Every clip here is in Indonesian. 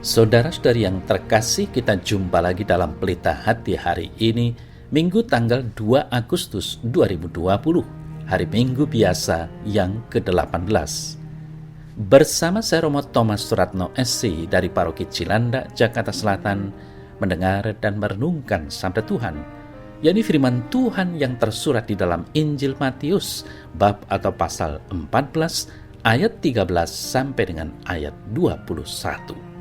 Saudara-saudari yang terkasih, kita jumpa lagi dalam Pelita Hati hari ini, Minggu tanggal 2 Agustus 2020, hari Minggu biasa yang ke-18. Bersama saya Romo Thomas Suratno SC dari Paroki Cilandak, Jakarta Selatan, mendengar dan merenungkan Sabda Tuhan, yakni firman Tuhan yang tersurat di dalam Injil Matius, bab atau pasal 14, ayat 13 sampai dengan ayat 21.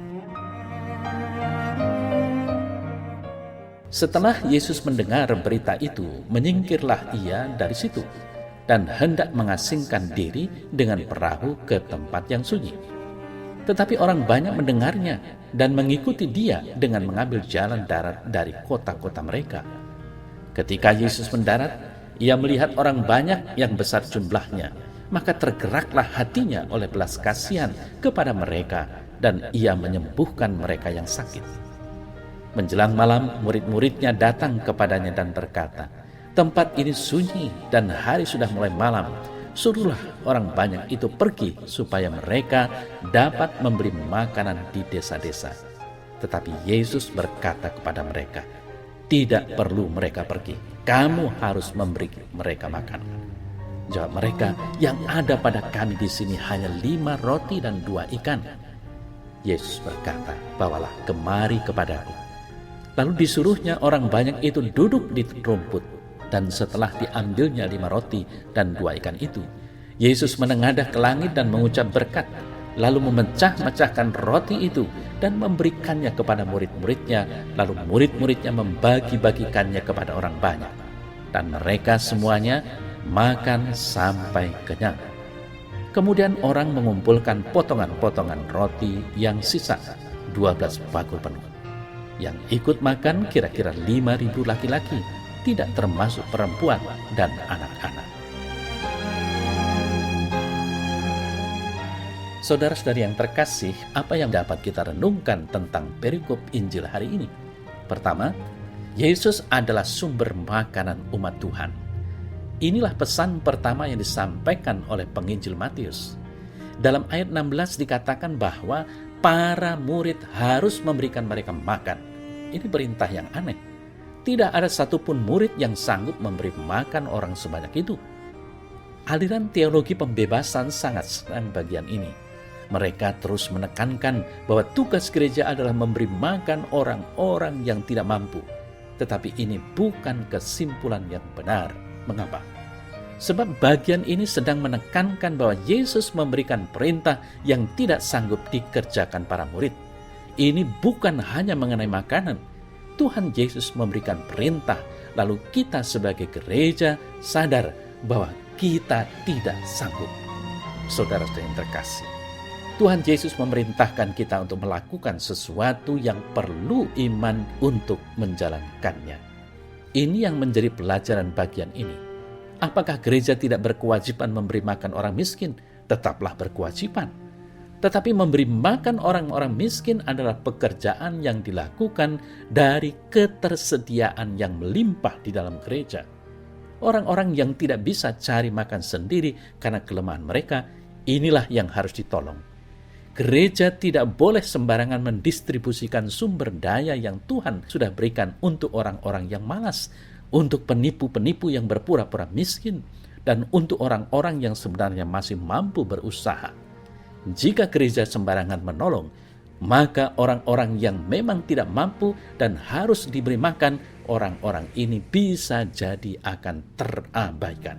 Setelah Yesus mendengar berita itu, menyingkirlah ia dari situ dan hendak mengasingkan diri dengan perahu ke tempat yang sunyi. Tetapi orang banyak mendengarnya dan mengikuti dia dengan mengambil jalan darat dari kota-kota mereka. Ketika Yesus mendarat, ia melihat orang banyak yang besar jumlahnya, maka tergeraklah hatinya oleh belas kasihan kepada mereka dan ia menyembuhkan mereka yang sakit. Menjelang malam, murid-muridnya datang kepadanya dan berkata, "Tempat ini sunyi dan hari sudah mulai malam. Suruhlah orang banyak itu pergi supaya mereka dapat membeli makanan di desa-desa." Tetapi Yesus berkata kepada mereka, "Tidak perlu mereka pergi. Kamu harus memberi mereka makan." Jawab mereka, "Yang ada pada kami di sini hanya 5 roti dan 2 ikan." Yesus berkata, "Bawalah kemari kepadaku." Lalu disuruhnya orang banyak itu duduk di rumput, dan setelah diambilnya 5 roti dan 2 ikan itu, Yesus menengadah ke langit dan mengucap berkat, lalu memecah-mecahkan roti itu dan memberikannya kepada murid-muridnya, lalu murid-muridnya membagi-bagikannya kepada orang banyak. Dan mereka semuanya makan sampai kenyang. Kemudian orang mengumpulkan potongan-potongan roti yang sisa, 12 bakul penuh. Yang ikut makan kira-kira 5.000 laki-laki, tidak termasuk perempuan dan anak-anak. Saudara-saudari yang terkasih, apa yang dapat kita renungkan tentang perikop Injil hari ini? Pertama, Yesus adalah sumber makanan umat Tuhan. Inilah pesan pertama yang disampaikan oleh penginjil Matius. Dalam ayat 16 dikatakan bahwa para murid harus memberikan mereka makan. Ini perintah yang aneh. Tidak ada satupun murid yang sanggup memberi makan orang sebanyak itu. Aliran teologi pembebasan sangat senang bagian ini. Mereka terus menekankan bahwa tugas gereja adalah memberi makan orang-orang yang tidak mampu. Tetapi ini bukan kesimpulan yang benar. Mengapa? Sebab bagian ini sedang menekankan bahwa Yesus memberikan perintah yang tidak sanggup dikerjakan para murid. Ini bukan hanya mengenai makanan. Tuhan Yesus memberikan perintah, lalu kita sebagai gereja sadar bahwa kita tidak sanggup. Saudara-saudara yang terkasih, Tuhan Yesus memerintahkan kita untuk melakukan sesuatu yang perlu iman untuk menjalankannya. Ini yang menjadi pelajaran bagian ini. Apakah gereja tidak berkewajiban memberi makan orang miskin? Tetaplah berkewajiban. Tetapi memberi makan orang-orang miskin adalah pekerjaan yang dilakukan dari ketersediaan yang melimpah di dalam gereja. Orang-orang yang tidak bisa cari makan sendiri karena kelemahan mereka, inilah yang harus ditolong. Gereja tidak boleh sembarangan mendistribusikan sumber daya yang Tuhan sudah berikan untuk orang-orang yang malas, untuk penipu-penipu yang berpura-pura miskin, dan untuk orang-orang yang sebenarnya masih mampu berusaha. Jika gereja sembarangan menolong, maka orang-orang yang memang tidak mampu dan harus diberi makan, orang-orang ini bisa jadi akan terabaikan.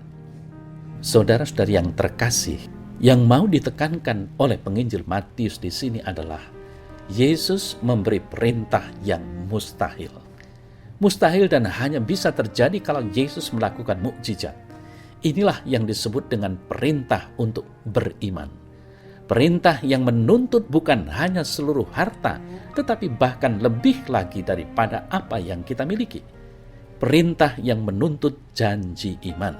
Saudara-saudari yang terkasih, yang mau ditekankan oleh penginjil Matius di sini adalah Yesus memberi perintah yang mustahil. Mustahil dan hanya bisa terjadi kalau Yesus melakukan mukjizat. Inilah yang disebut dengan perintah untuk beriman. Perintah yang menuntut bukan hanya seluruh harta, tetapi bahkan lebih lagi daripada apa yang kita miliki. Perintah yang menuntut janji iman.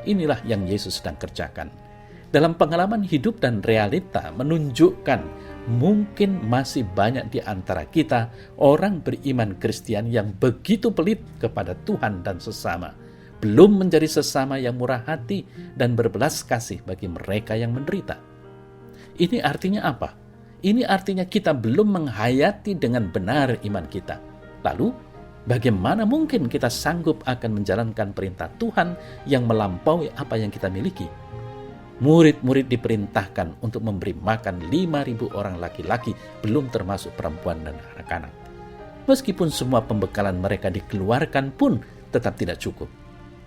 Inilah yang Yesus sedang kerjakan. Dalam pengalaman hidup dan realita menunjukkan mungkin masih banyak di antara kita orang beriman Kristen yang begitu pelit kepada Tuhan dan sesama. Belum menjadi sesama yang murah hati dan berbelas kasih bagi mereka yang menderita. Ini artinya apa? Ini artinya kita belum menghayati dengan benar iman kita. Lalu, bagaimana mungkin kita sanggup akan menjalankan perintah Tuhan yang melampaui apa yang kita miliki? Murid-murid diperintahkan untuk memberi makan 5.000 orang laki-laki, belum termasuk perempuan dan anak-anak. Meskipun semua pembekalan mereka dikeluarkan pun tetap tidak cukup.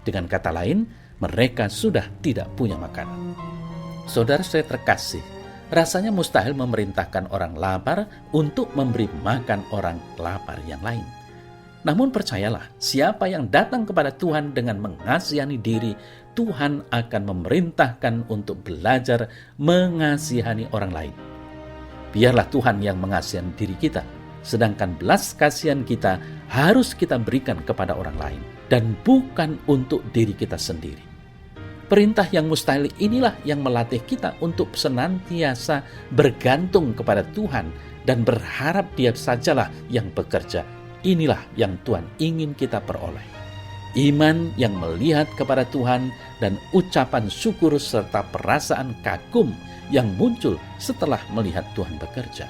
Dengan kata lain, mereka sudah tidak punya makanan. Saudara saya terkasih, rasanya mustahil memerintahkan orang lapar untuk memberi makan orang lapar yang lain. Namun percayalah, siapa yang datang kepada Tuhan dengan mengasihani diri, Tuhan akan memerintahkan untuk belajar mengasihani orang lain. Biarlah Tuhan yang mengasihani diri kita, sedangkan belas kasihan kita harus kita berikan kepada orang lain, dan bukan untuk diri kita sendiri. Perintah yang mustahil inilah yang melatih kita untuk senantiasa bergantung kepada Tuhan dan berharap Dia sajalah yang bekerja. Inilah yang Tuhan ingin kita peroleh. Iman yang melihat kepada Tuhan dan ucapan syukur serta perasaan kagum yang muncul setelah melihat Tuhan bekerja.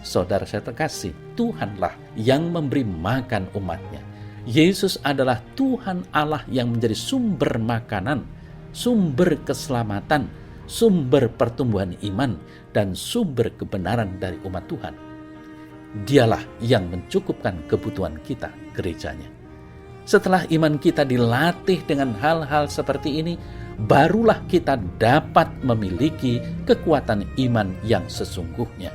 Saudara saya terkasih, Tuhanlah yang memberi makan umatnya. Yesus adalah Tuhan Allah yang menjadi sumber makanan, sumber keselamatan, sumber pertumbuhan iman, dan sumber kebenaran dari umat Tuhan. Dialah yang mencukupkan kebutuhan kita, gerejanya. Setelah iman kita dilatih dengan hal-hal seperti ini, barulah kita dapat memiliki kekuatan iman yang sesungguhnya.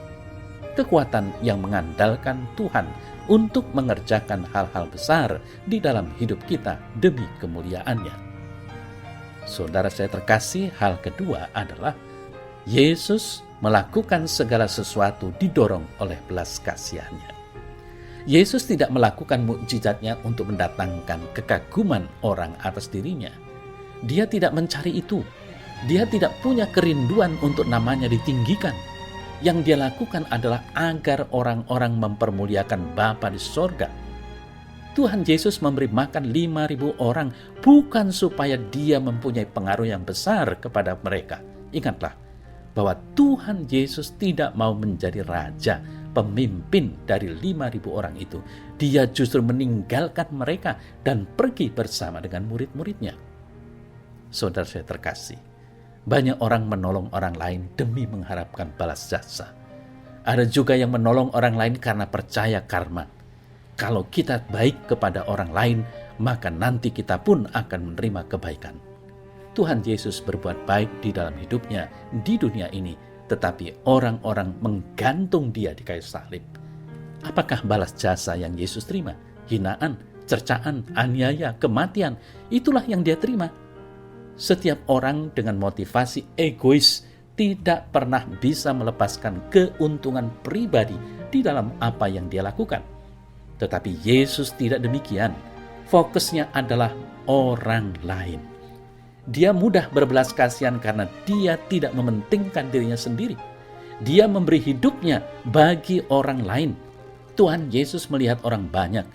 Kekuatan yang mengandalkan Tuhan untuk mengerjakan hal-hal besar di dalam hidup kita demi kemuliaan-Nya. Saudara saya terkasih, hal kedua adalah Yesus melakukan segala sesuatu didorong oleh belas kasihan-Nya. Yesus tidak melakukan mukjizat-Nya untuk mendatangkan kekaguman orang atas dirinya. Dia tidak mencari itu. Dia tidak punya kerinduan untuk namanya ditinggikan. Yang Dia lakukan adalah agar orang-orang mempermuliakan Bapa di sorga. Tuhan Yesus memberi makan 5.000 orang bukan supaya Dia mempunyai pengaruh yang besar kepada mereka. Ingatlah bahwa Tuhan Yesus tidak mau menjadi raja, pemimpin dari 5.000 orang itu. Dia justru meninggalkan mereka dan pergi bersama dengan murid-muridnya. Saudara saya terkasih, banyak orang menolong orang lain demi mengharapkan balas jasa. Ada juga yang menolong orang lain karena percaya karma. Kalau kita baik kepada orang lain, maka nanti kita pun akan menerima kebaikan. Tuhan Yesus berbuat baik di dalam hidupnya di dunia ini, tetapi orang-orang menggantung Dia di kayu salib. Apakah balas jasa yang Yesus terima? Hinaan, cercaan, aniaya, kematian, itulah yang Dia terima. Setiap orang dengan motivasi egois tidak pernah bisa melepaskan keuntungan pribadi di dalam apa yang dia lakukan. Tetapi Yesus tidak demikian. Fokusnya adalah orang lain. Dia mudah berbelas kasihan karena Dia tidak mementingkan dirinya sendiri. Dia memberi hidupnya bagi orang lain. Tuhan Yesus melihat orang banyak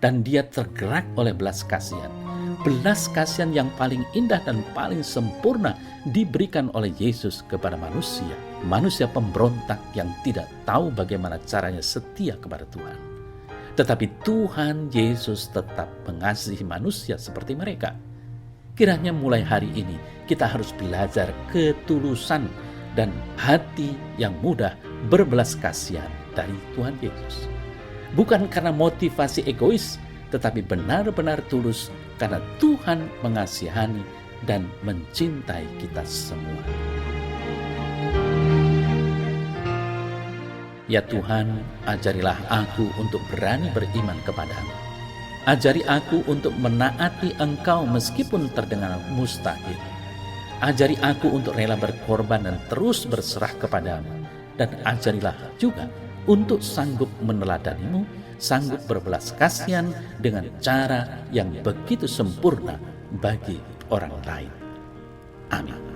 dan Dia tergerak oleh belas kasihan. Belas kasihan yang paling indah dan paling sempurna diberikan oleh Yesus kepada manusia. Manusia pemberontak yang tidak tahu bagaimana caranya setia kepada Tuhan. Tetapi Tuhan Yesus tetap mengasihi manusia seperti mereka. Kiranya mulai hari ini kita harus belajar ketulusan dan hati yang mudah berbelas kasihan dari Tuhan Yesus. Bukan karena motivasi egois, tetapi benar-benar tulus karena Tuhan mengasihani dan mencintai kita semua. Ya Tuhan, ajarilah aku untuk berani beriman kepadamu. Ajari aku untuk menaati Engkau meskipun terdengar mustahil. Ajari aku untuk rela berkorban dan terus berserah kepadamu. Dan ajarilah juga untuk sanggup meneladanimu, sanggup berbelas kasihan dengan cara yang begitu sempurna bagi orang lain. Amin.